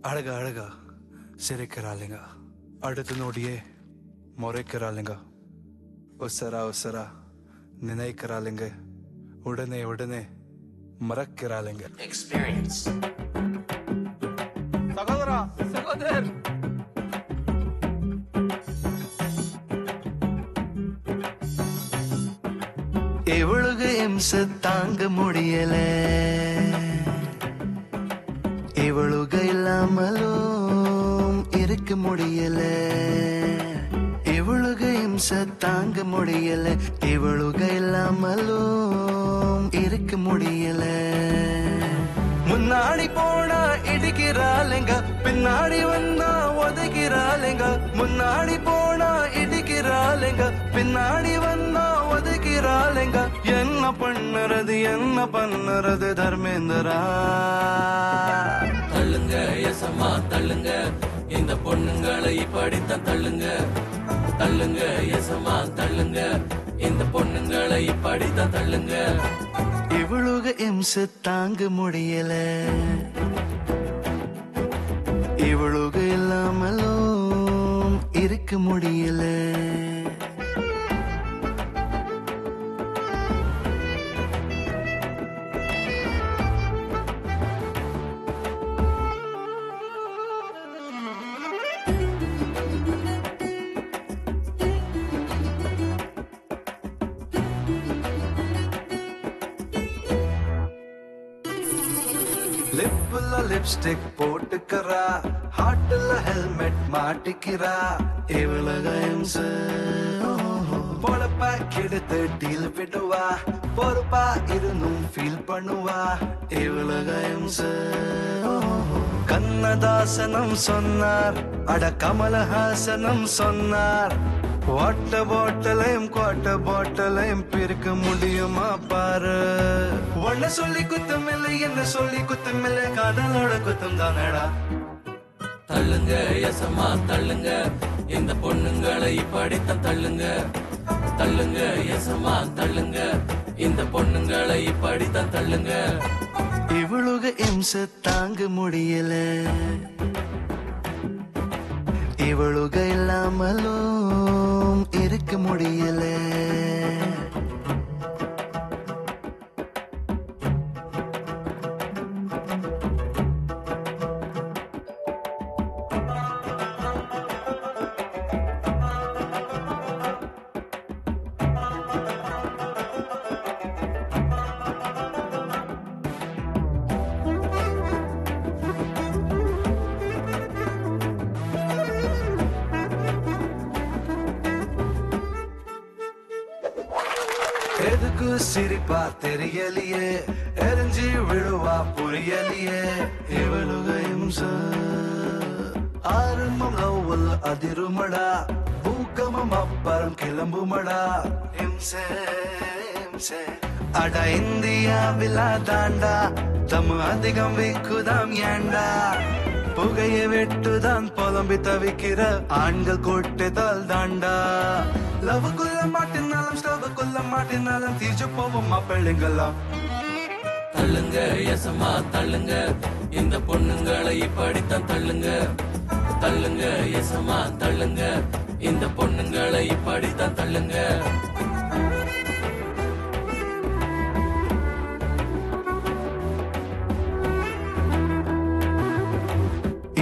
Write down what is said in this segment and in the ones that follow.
அழகா அழகா சிரிக்கிறாளுங்க, அடுத்த நொடியே முறைக்கிறாளுங்க, உசரா உசரா நினைக்கிறாளுங்க, உடனே உடனே மறக்கிறாளுங்க. Experience. சகோதரா சகோதரர், இவளுக்கு இம்சை தாங்க முடியல, இவளுக்கு இல்லாமலும் இருக்க முடியல, இவளுக்கு இம்சை தாங்க முடியல, இவளுக்கு இல்லாமலும் இருக்க முடியல. முன்னாடி போனா இடிக்கிறாளுங்க, பின்னாடி வந்தா ஒதுக்கிறாளுங்க, முன்னாடி போனா இடிக்கிறாளுங்க, பின்னாடி வந்தா ஒதுக்கிறாளுங்க. என்ன பண்ணுறது தர்மேந்திரா? தள்ளுங்க எசமா தள்ளுங்க, இந்த பொண்ணுங்களை இப்படித்தான் தள்ளுங்க. தள்ளுங்க எசமா தள்ளுங்க, இந்த பொண்ணுங்களை இப்படித்தான் தள்ளுங்க. இவளுக இம்சை தாங்க முடியல, இவளுக இல்லாமலும் இருக்க முடியல. லிப்ல லிப்ஸ்டிக் போட்டுக்கிறா, ஹார்ட்ல ஹெல்மெட் மாட்டிக்கிறா, இவளுக இம்சை பொழப்பா கெடுத்து டீல் விடுவா, பொறுப்பா இருந்தும் ஃபீல் பண்ணுவா, இவளுக இம்சை. கண்ணதாசனம் சொன்னார், அட கமலஹாசனம் சொன்னார், வாட்ட பாட்டலையும் குவாட்ட பாட்டலையும் பிரிக்க முடியுமா பாரு. ஒன்ன சொல்லி குத்தம் இல்லை, என்ன சொல்லி குத்தம் இல்லை, காதலோட குத்தம் தானடா. தள்ளுங்க எசமா தள்ளுங்க, இந்த பொண்ணுங்களை இப்படித்தான் தள்ளுங்க. தள்ளுங்க எசமா தள்ளுங்க, இந்த பொண்ணுங்களை இப்படித்தான் தள்ளுங்க. இவளுக இம்சை தாங்க முடியல, இவளுக இல்லாமலும் இருக்க முடியல. எதுக்கு சிரிப்பா தெரியலையே, எரிஞ்சி விழுவா புரியலையே, இவளுக இம்சை. ஆரம்பம் லவ்வில் அதிருமடா, பூக்கமும் அப்புறம் கிளம்புமடா, இம்சை இம்சை. அட இந்தியாவிலா தாண்டா, தம் அதிகம் விக்குதாம் ஏண்டா, புகையை வெட்டுதான் புலம்பி தவிக்கிற ஆண்கள் கோட்டைதால் தாண்டா. லவ்வுக்குள்ள மாட்டினாலும் ஸ்டவ்வுக்குள்ள மாட்டினாலும் தீர்ச்சு போவோம் மாப்பிள்ளைங்கெல்லாம். தள்ளுங்க எசமா தள்ளுங்க, இந்த பொண்ணுங்களை இப்படித்தான் தள்ளுங்க. தள்ளுங்க எசமா தள்ளுங்க, இந்த பொண்ணுங்களை இப்படித்தான் தள்ளுங்க.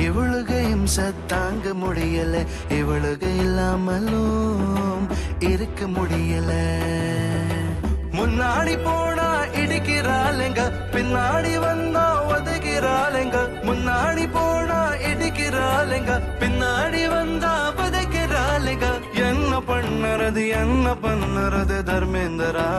இவளுக இம்சை தாங்க முடியல, இவளுக இல்லாமலும் இருக்க முடியல. முன்னாடி போனா இடிக்கிறாளுங்க, பின்னாடி வந்தா ஒதுக்கிறாளுங்க, முன்னாடி போனா இடிக்கிறாளுங்க, பின்னாடி வந்தா பதைக்கிறாளுங்க. என்ன பண்ணுறது தர்மேந்திரா?